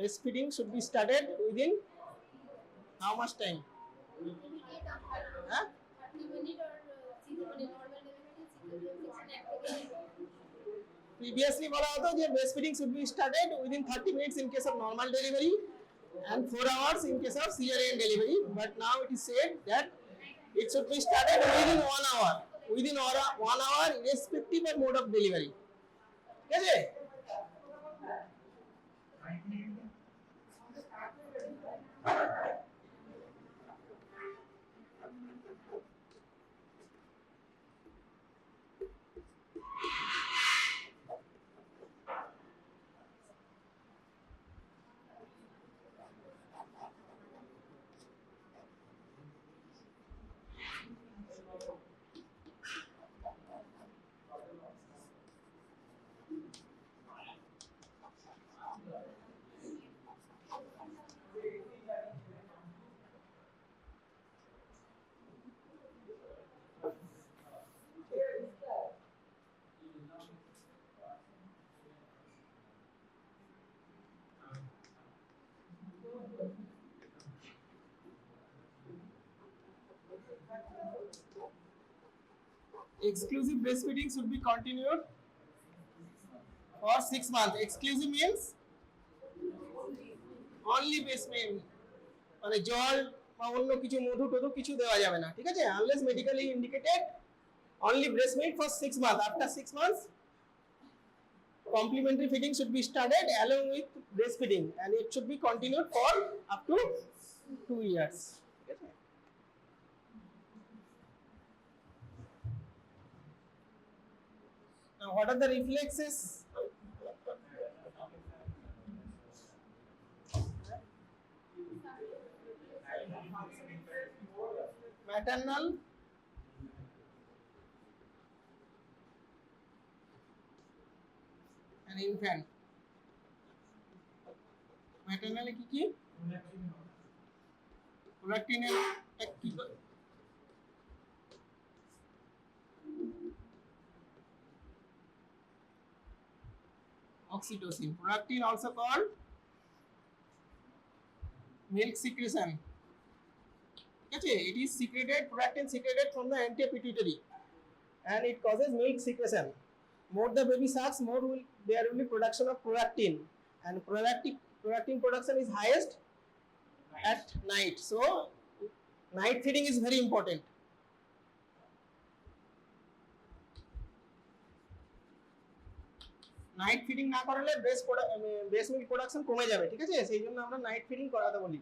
breastfeeding should be started within how much time? Huh? 30 minutes or normal delivery. Previously বলা হতো যে breastfeeding should be started within 30 minutes in case of normal delivery and 4 hours in case of cesarean delivery, but now it is said that it should be started within 1 hour, within 1 hour irrespective of mode of delivery. ঠিক আছে? Exclusive breastfeeding should be continued for 6 months. Exclusive means only breastfeeding, মানে জল বা অন্য কিছু মধু টধু কিছু দেওয়া যাবে না, ঠিক আছে? Unless medically indicated, only breast milk for 6 months. After 6 months, complementary feeding should be started along with breastfeeding, and it should be continued for up to 2 years. ঠিক আছে? Now, what are the reflexes? Maternal, and infant. Maternal কি কি? Prolactin এর কি? Oxytocin. Prolactin also called milk secretion. Okay, it is secreted, prolactin secreted from the anterior and it causes milk secretion. More the baby sucks, more there will be production of prolactin, and prolactin production is highest at night. So night feeding is very important. Night feeding না করালে breast milk production কমে যাবে, ঠিক আছে? সেই জন্য আমরা night feeding করাতে বলি।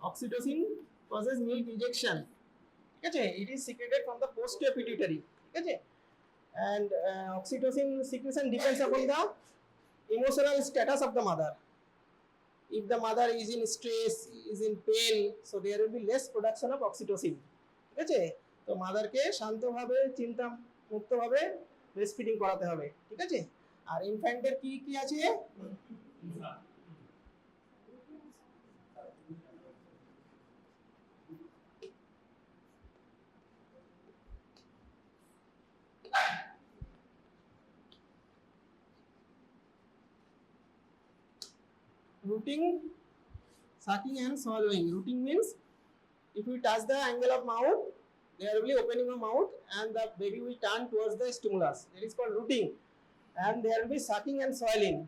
Oxytocin causes milk rejection, ঠিক আছে? It is secreted from the posterior pituitary, ঠিক আছে? And oxytocin secretion depends upon the emotional status of the mother. If the mother is in stress, is in pain, so there will be less production of oxytocin, ঠিক আছে? তো মাদারকে শান্তভাবে চিন্তা মুক্তভাবে breast feeding করাতে হবে, ঠিক আছে? আর ইনফ্যান্টের কি কি আছে? Rooting, sucking and swallowing. Rooting means if you touch the angle of mouth, there will be opening of mouth and the baby will turn towards the stimulus. That is called rooting. And there will be sucking and swallowing.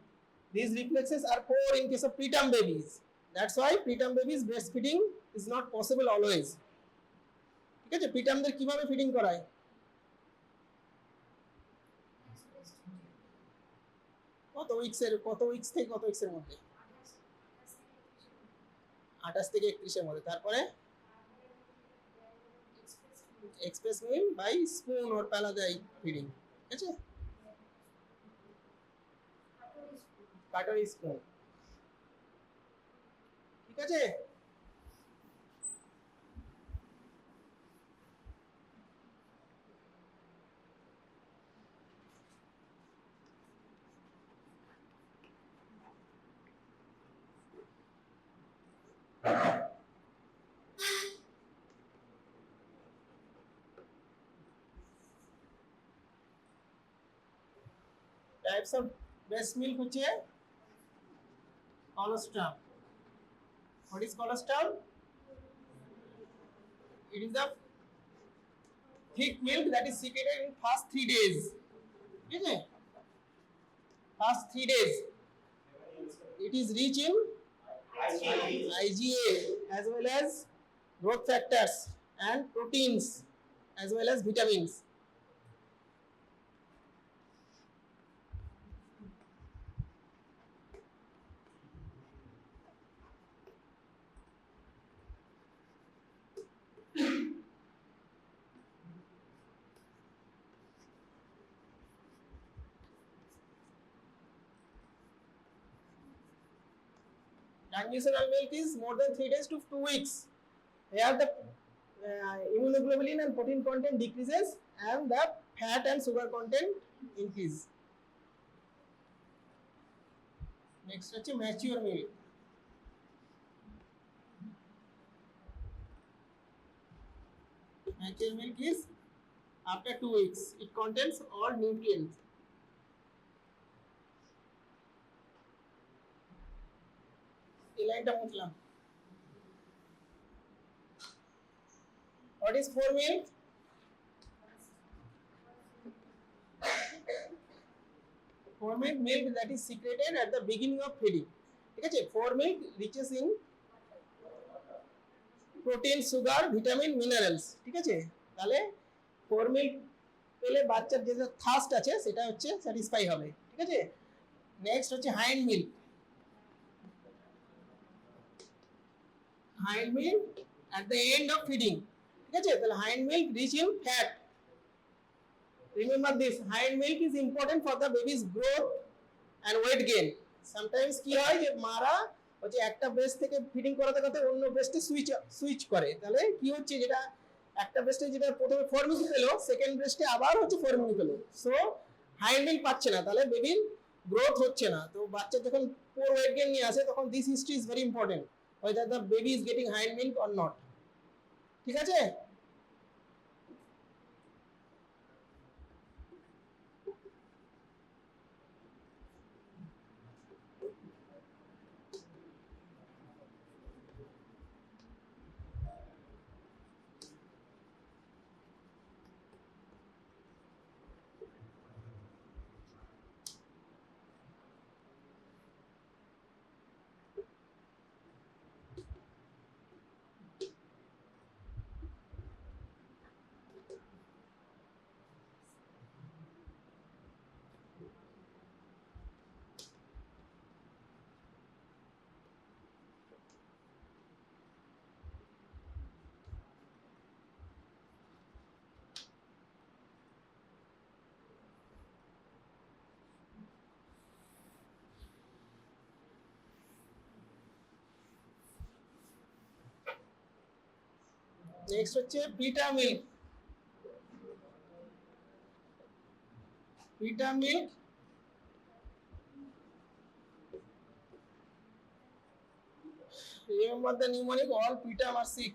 These reflexes are poor in case of preterm babies. That's why preterm babies breastfeeding is not possible always. ঠিক আছে? প্রিটার্মদের কিভাবে feeding করায়? কত weeks থেকে কত উইকসের মধ্যে? 28 থেকে 31 এর মধ্যে। তারপরে express milk by spoon or paladai feeding, ঠিক আছে? কাটারি স্পুন, ঠিক আছে? টাইপস অফ ব্রেস্ট মিল্ক হচ্ছে colostrum. What is colostrum? It is the thick milk that is secreted in first 3 days. ठीक है? First 3 days. It is rich in IgA as well as growth factors and proteins as well as vitamins. Transitional milk is more than 3 days to 2 weeks. Here the immunoglobulin and protein content decreases and the fat and sugar content increase. Next হচ্ছে mature milk. Mature milk is after 2 weeks. It contains all nutrients. এই লাইনটা মুছলাম। What is fore milk? Fore milk that is secreted at the beginning of feeding. ঠিক আছে? Fore milk riches in protein, sugar, vitamin, minerals. ঠিক আছে? তাহলে fore milk পেলে বাচ্চার যে থার্স্ট আছে সেটা হচ্ছে স্যাটিসফাই হবে। ঠিক আছে? নেক্সট হচ্ছে hind milk. Hind milk at the end of feeding. ঠিক আছে? তাহলে hind milk rich in fat. Remember this, hind milk is important for the baby's growth and weight gain. Sometimes কি হয় যে মারা হচ্ছে একটা ব্রেস্ট থেকে ফিডিং করাতে করাতে অন্য ব্রেস্টে সুইচ করে, তাহলে কি হচ্ছে যেটা একটা ব্রেস্টে যেটা প্রথমে ফর্মিং পেলো সেকেন্ড ব্রেস্টে আবার হচ্ছে ফর্মিং পেলো, সো হাইন্ড মিল্ক পাচ্ছে না, তাহলে বেবির গ্রোথ হচ্ছে না। তো বাচ্চা যখন পোর ওয়েট গেইন নিয়ে আসে তখন this history is very important, whether the baby is getting hind milk or not. ঠিক আছে? নেক্সট হচ্ছে পিটা মিল্ক। পিটা milk remember the mnemonic, all preterm are sick.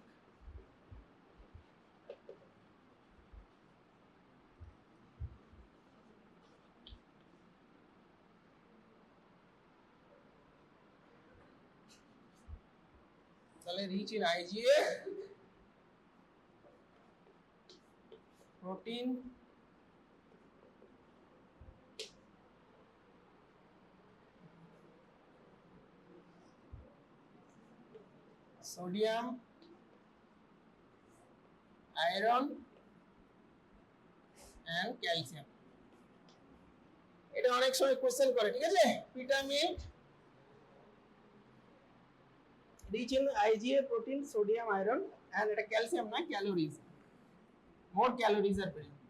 তাহলে rich in IgA, protein, sodium, iron and calcium. এটা অনেক সময় question করে, ঠিক আছে? পিটা milk rich in IgA, protein, sodium, iron and এটা ক্যালসিয়াম না, calories, more calories are present.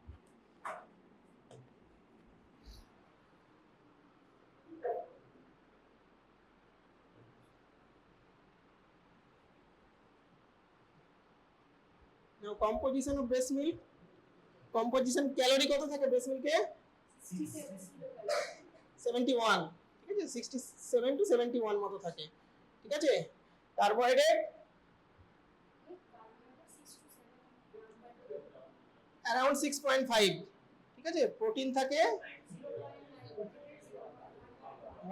Now composition of breast milk, composition calorie কত থাকে breast milk এ? 71, ঠিক আছে? 67 to 71 মতো থাকে, ঠিক আছে? কার্বোহাইড্রেট around 6.5, ঠিক আছে? প্রোটিন থাকে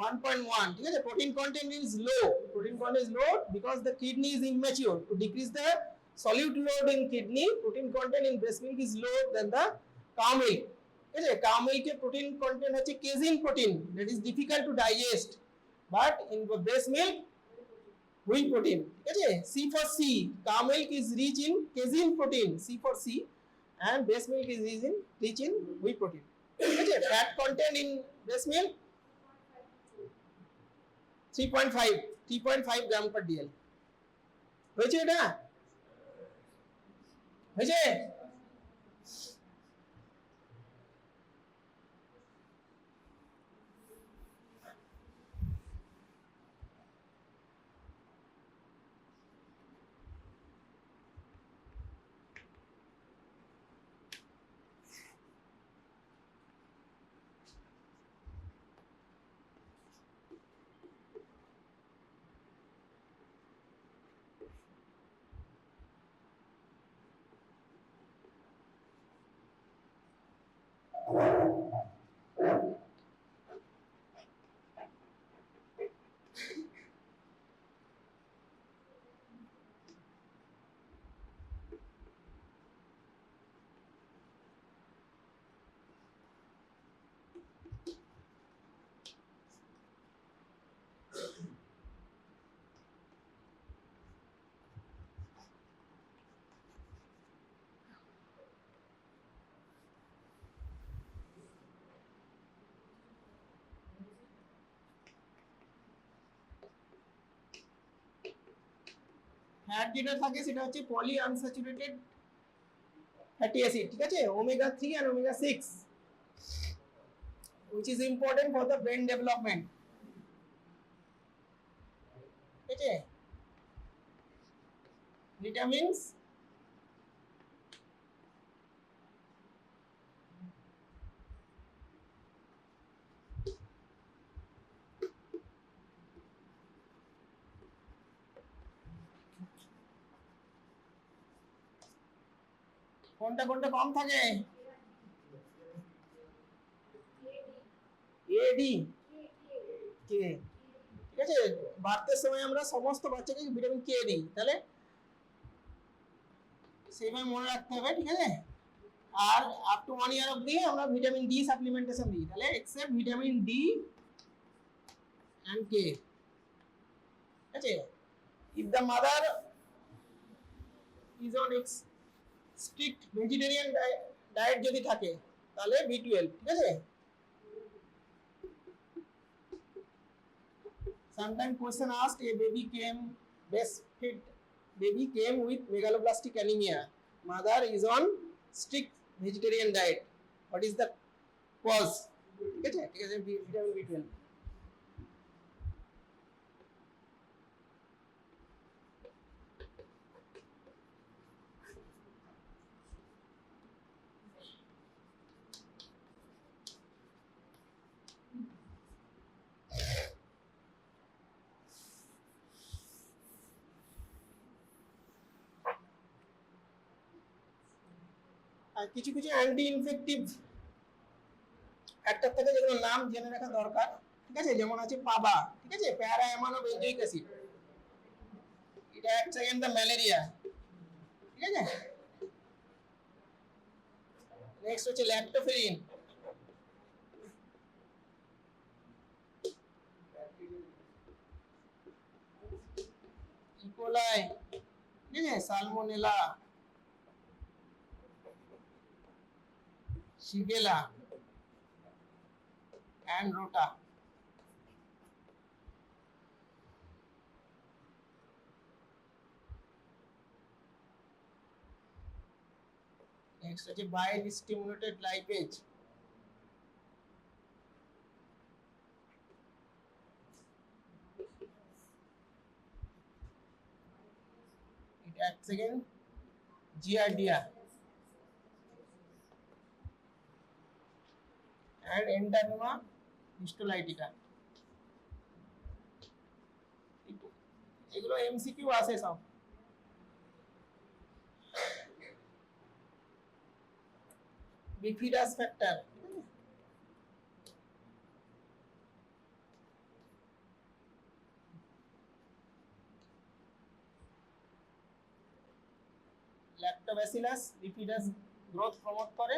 1.1 ঠিক আছে protein content is low because the kidney is immature. To decrease the solute load in kidney, protein content in breast milk is low than the cow milk. ঠিক আছে cow milk এর protein content হচ্ছে casein protein that is difficult to digest, but in breast milk whey protein. ঠিক আছে C for C, cow milk is rich in casein protein, C for C, and breast milk is rich in whey protein. ঠিক আছে fat content in breast milk 3.5 gram per dl হয়েছে এটা হয়েছে fat যেটা থাকে সেটা হচ্ছে পলি আনস্যাচুরেটেড ফ্যাটি অ্যাসিড ঠিক আছে omega 3 and omega 6 which is important for the brain development. ঠিক আছে vitamins কোনটা কোনটা কম থাকে এ ডি কে ঠিক আছে বাড়তের সময় আমরা সমস্ত বাচ্চাকে ভিটামিন কে দিই তাহলে সেইভাবে মনে রাখতে হবে ঠিক আছে আর আপ টু 1 ইয়ার অবধি আমরা ভিটামিন ডি সাপ্লিমেন্টেশন দিই তাহলে এক্সেপ্ট ভিটামিন ডি এন্ড কে ঠিক আছে if the mother is on strict vegetarian diet যদি থাকে তাহলে B12 ঠিক আছে sometimes question asked a breastfed baby came with megaloblastic anemia, mother is on strict vegetarian diet, what is the cause ঠিক আছে vitamin B12 আর কিছু কিছু anti infective factor থাকে যেগুলোর নাম জেনে রাখা দরকার ঠিক আছে যেমন আছে পাবা ঠিক আছে প্যারা অ্যামাইনো বেঞ্জোইক অ্যাসিড এটা অ্যাক্টস এগেইনস্ট দ্য ম্যালেরিয়া ঠিক আছে নেক্সট হচ্ছে ল্যাক্টোফেরিন ইকোলাই ঠিক আছে salmonella Shigella and Rota. Next is bile stimulated lipase. It acts again giardia. And Entaminoma histolytica এগুলো এমসিকিউ আছে সব bifidus factor lactobacillus bifidus growth promote করে,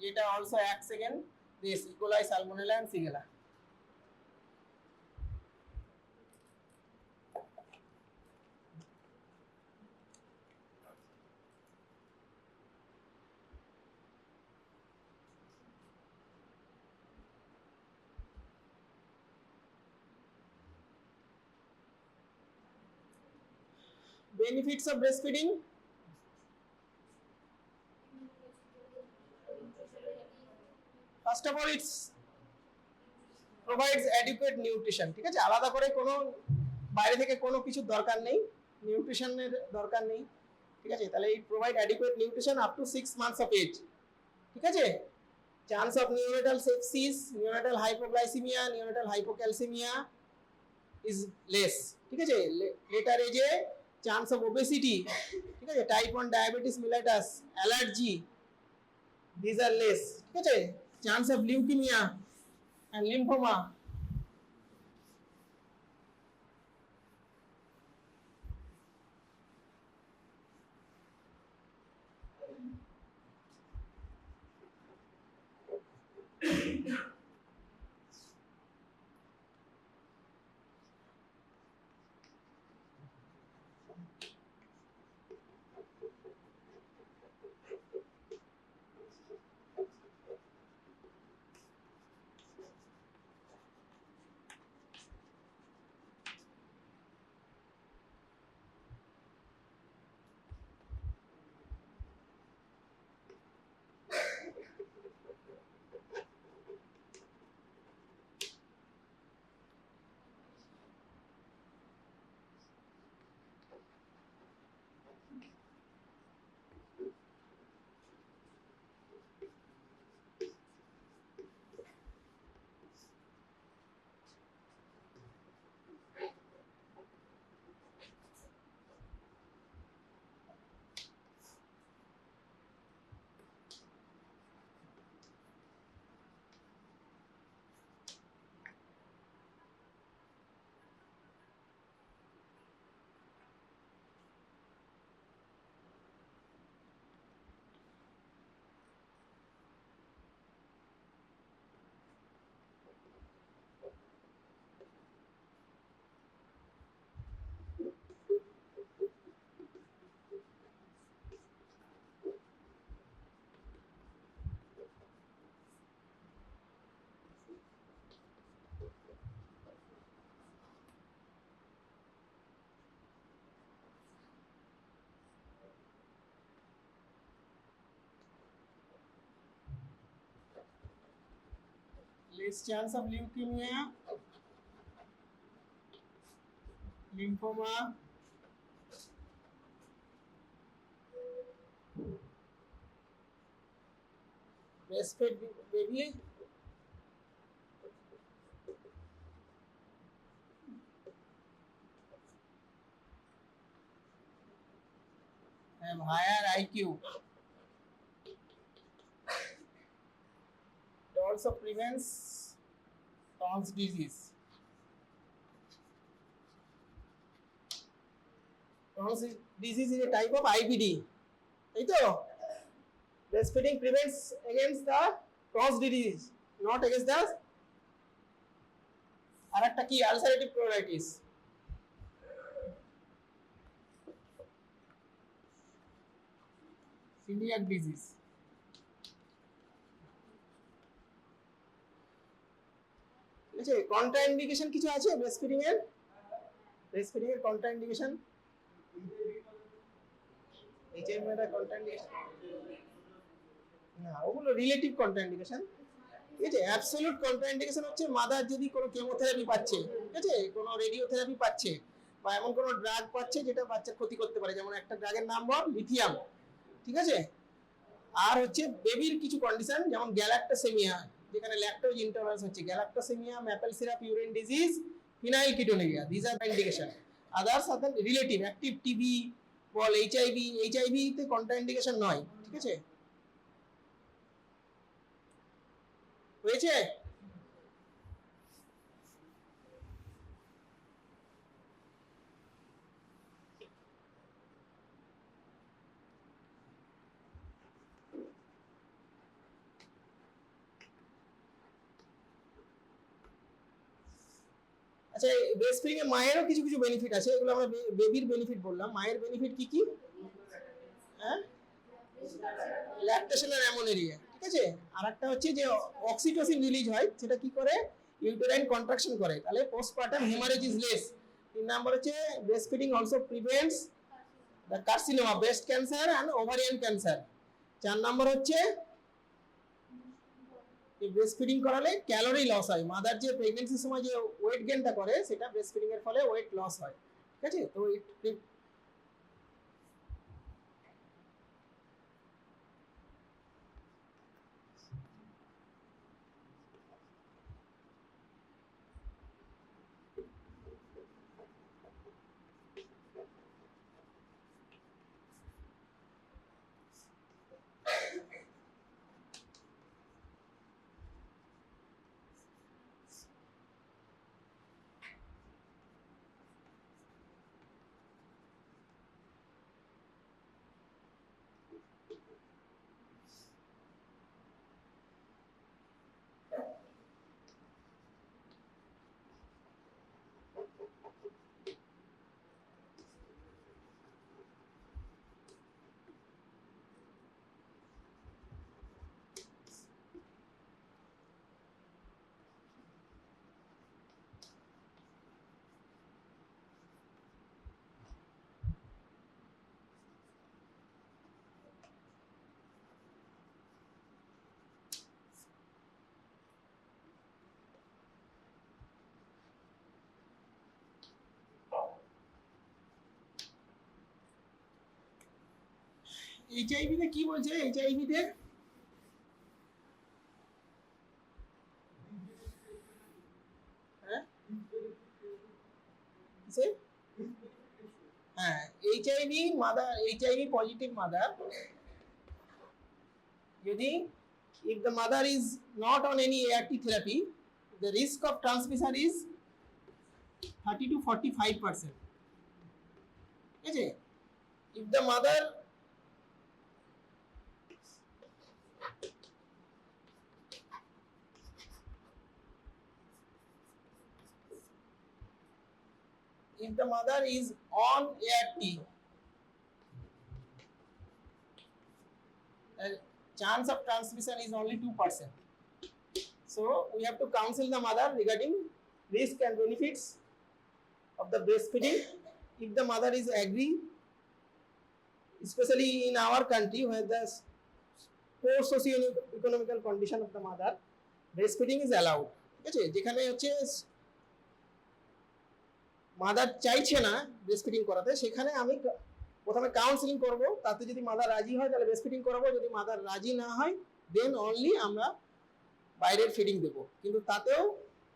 যেটা also acts against this E coli, salmonella and shigella. Benefits of breastfeeding. First of all, it's provides adequate nutrition. ঠিক আছে, আলাদা করে কোনো বাইরে থেকে কোনো কিছু দরকার নেই, নিউট্রিশনের দরকার নেই। ঠিক আছে, তাহলে it provide adequate nutrition up to 6 months of age. ঠিক আছে, chance of neonatal sepsis, neonatal hypoglycemia, neonatal hypocalcemia is less. ঠিক আছে, later age A chance of obesity, ঠিক আছে, type 1 diabetes mellitus, allergy, these are less. ঠিক আছে, chance of leukemia and lymphoma. Less chance of leukemia, lymphoma, breastfed baby have higher IQ. It also prevents Tons disease. Tons disease is a type of IBD. তাই তো? Breastfeeding prevents against the Tons disease, not against the আর একটা কি ulcerative colitis. Celiac disease. আচ্ছা, contraindication কিছু আছে breastfeeding এর? Breastfeeding এর contraindication, HIV এর কন্ট্রাইন্ডিকেশন না, ওগুলো রিলেটিভ কন্ট্রাইন্ডিকেশন। ঠিক আছে, অ্যাবসলিউট কন্ট্রাইন্ডিকেশন হচ্ছে মাদার যদি কোনো কেমোথেরাপি পাচ্ছে, ঠিক আছে, কোনো রেডিওথেরাপি পাচ্ছে বা এমন কোনো ড্রাগ পাচ্ছে যেটা বাচ্চার ক্ষতি করতে পারে, যেমন একটা ড্রাগের নাম বল লিথিয়াম। ঠিক আছে, আর হচ্ছে বেবির কিছু কন্ডিশন যেমন গ্যালাক্টোসেমিয়া, যেখানে ল্যাকটোজ ইনটলারেন্স হচ্ছে, galactosemia, maple syrup urine disease, phenyl ketonuria, this are indication. Others are relative active TB বল, এইচআইভি, এইচআইভি তে কন্ট্রাইন্ডিকেশন নয়। ঠিক আছে, হয়েছে? আচ্ছা, ব্রেস্ট ফিডিং এ মায়েরও কিছু কিছু বেনিফিট আছে, এগুলো আমরা বেবির বেনিফিট বললাম। মায়ের বেনিফিট কি কি? হ্যাঁ, ল্যাকটেশনের অ্যামোনেরিয়া, ঠিক আছে। আর একটা হচ্ছে যে অক্সিটোসিন রিলিজ হয়, সেটা কি করে? ইউটেরাইন কন্ট্রাকশন করে, তাহলে postpartum haemorrhage is less. 3 number হচ্ছে breast feeding also prevents the carcinoma, breast cancer and ovarian cancer. 4 number হচ্ছে ব্রেস্ট ফিডিং করালে ক্যালোরি লস হয়। মাদার যে প্রেগন্যান্সির সময় যে ওয়েট গেইনটা করে, সেটা ব্রেস্ট ফিডিং এর ফলে ওয়েট লস হয়, ঠিক আছে। তো এইচআইভি তে কি বলছে? এইচআইভি তে হ্যাঁ কিসে? হ্যাঁ, HIV mother, HIV positive mother, যদি if the mother is not on any ART therapy, the risk of transmission is 30 to 45%, ঠিক আছে। if the mother is on ART, the chance of transmission is only 2%. So we have to counsel the mother regarding risk and benefits of the breastfeeding. If the mother is agree, especially in our country where the poor socio-economical condition of the mother, breastfeeding is allowed, ঠিক আছে। যেখানে হচ্ছে mother চাইছে না breastfeeding করাতে, সেখানে আমি প্রথমে কাউন্সেলিং করব, তাতে যদি মাদার রাজি হয় তাহলে ব্রেস্টফিডিং করাবো, যদি মাদার রাজি না হয় দেন অনলি আমরা বাইরের ফিডিং দেব। কিন্তু তাতেও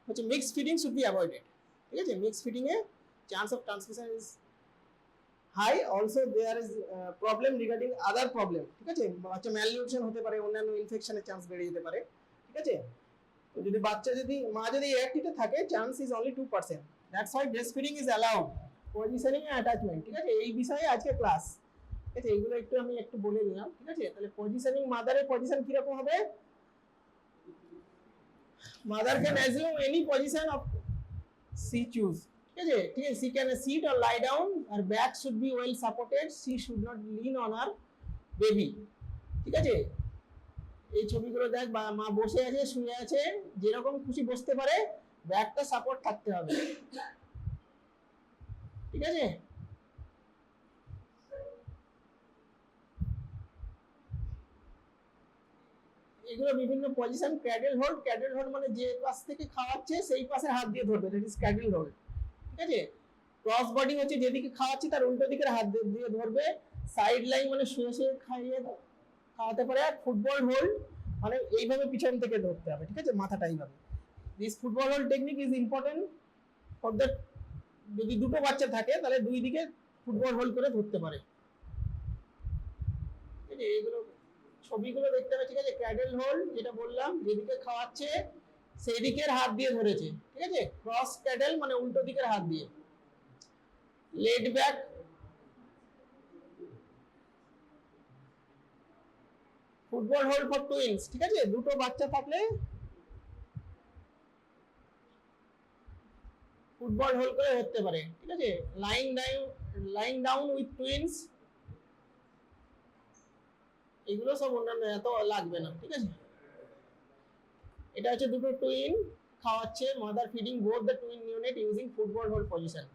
হচ্ছে mix feeding should be avoided, ঠিক আছে। মিক্স ফিডিং এ chance of transmission is high, also there is problem regarding other problem, ঠিক আছে। বাচ্চা ম্যালনিউট্রিশন হতে পারে, অন্যান্য ইনফেকশনের চান্স বেড়ে যেতে পারে, ঠিক আছে। তো যদি বাচ্চা যদি মা যদি অ্যাক্টিভে থাকে, chance is only 2%। That's why breastfeeding is allowed. Positioning and attachment, ঠিক আছে, এই বিষয়ে আজকে ক্লাস, ঠিক আছে। এগুলো আমি একটু বলে দিলাম, ঠিক আছে। তাহলে পজিশনিং, মাদারের পজিশন কি রকম হবে? Mother can assume any position of she choose, ঠিক আছে, ঠিক আছে। She can sit or lie down, her back should be well supported, she should not lean on her baby, ঠিক আছে। এই ছবিগুলো দেখ, মা বসে আছে, শুয়ে আছে, যেরকম খুশি বসতে পারে, ব্যাকটা সাপোর্ট থাকতে হবে, ঠিক আছে। এগুলো বিভিন্ন পজিশন। ক্যাডেল হোল্ড, ক্যাডেল হোল্ড মানে যে পাশ থেকে খাওয়াচ্ছে সেই পাশে হাত দিয়ে ধরবে, দ্যাট ইজ ক্যাডেল হোল্ড, ঠিক আছে। ক্রস বডি হচ্ছে যেদিকে খাওয়াচ্ছে তার উল্টো দিকের হাত দিয়ে ধরবে। সাইড লাইন মানে শুয়ে শুয়ে খাওয়াতে পারে। আর ফুটবল হোল্ড মানে এইভাবে পিছন থেকে ধরতে হবে, ঠিক আছে, মাথাটা এইভাবে। This football hold technique is important for the, যদি দুটো বাচ্চা থাকে তাহলে দুই দিকে ফুটবল হোল্ড করে ধরতে পারে, ঠিক আছে। এইগুলো ছবিগুলো দেখতে হবে, ঠিক আছে। ক্যাডেল হোল্ড যেটা বললাম, যেদিকে খাওয়াচ্ছে সেই দিকের হাত দিয়ে ধরেছে, ঠিক আছে। ক্রস ক্যাডেল মানে উল্টো দিকের হাত দিয়ে। Laid back, football hold for 2 inch, ঠিক আছে। দুটো বাচ্চা থাকলে, ফুটবল হোল্ড ফর 2 ইঞ্চ, ঠিক আছে। ক্রস ক্যাডেল মানে উল্টো দিকের হাত দিয়ে। Laid back, football hold for 2 inch, ঠিক আছে। দুটো বাচ্চা থাকলে, ফুটবল হোল করে ধরতে পারে, ঠিক আছে। লাইং ডাউন উইথ টুইনস, এগুলো সব অন্যান্য, এত লাগবে না, ঠিক আছে। এটা হচ্ছে দুটো টুইন খাওয়াচ্ছে, mother feeding both the twin unit using football hold position.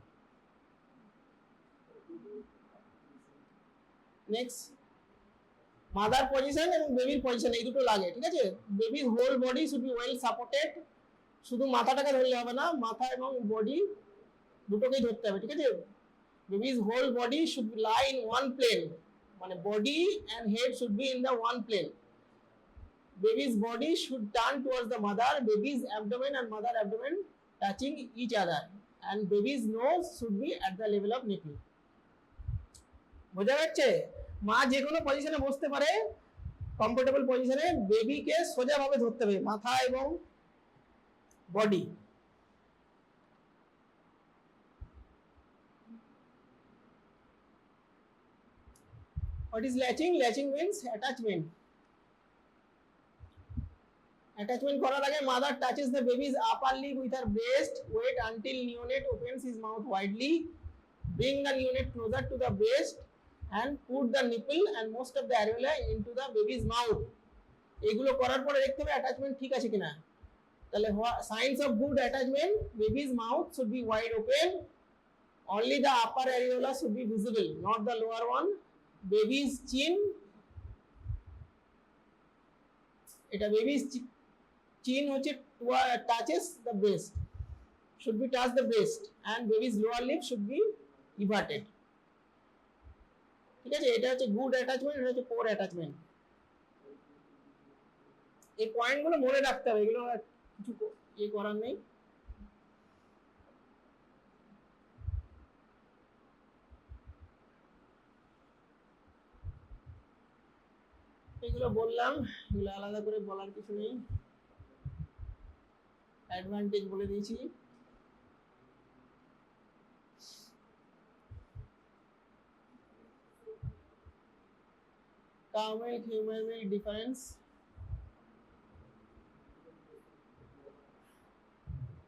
Next, mother position এবং বেবির পজিশন, এই দুটো লাগে, ঠিক আছে। বেবির whole body should be well supported, শুধু মাথাটাকে ধরলে হবে না, মাথা এবং বডি দুটোকেই ধরতে হবে, ঠিক আছে। বেবি's whole body should lie in one plane, মানে body and head should be in the one plane. Baby's body should turn towards the mother, baby's abdomen and mother abdomen touching each other, and baby's nose should be at the level of nipple. বোঝা যাচ্ছে? মা যে কোনো পজিশনে বসতে পারে, comfortable পজিশনে, বেবিকে সোজাভাবে ধরতে হবে, মাথা এবং body. What is latching? Latching means attachment. Attachment করার আগে mother touches the baby's upper lip with her breast. Wait until neonate opens his mouth widely. Bring the neonate closer to the breast and put the nipple and most of the areola into the baby's mouth. এগুলো করার পরে দেখতে হবে attachment ঠিক আছে কিনা। তাহলে signs of good attachment: baby's mouth should be wide open, only the upper areola should be visible, not the lower one. Baby's chin, এটা baby's chin হচ্ছে touches the breast, should be touch the breast, and baby's lower lip should be everted, ঠিক আছে। এটা হচ্ছে good attachment, এটা হচ্ছে পোর attachment. এই পয়েন্টগুলো মনে রাখতে হবে, এগুলো কিছু করার নেই। এগুলো বললাম, এগুলো আলাদা করে বলার কিছু নেই, অ্যাডভান্টেজ বলে দিয়েছি। Cow milk, human milk difference.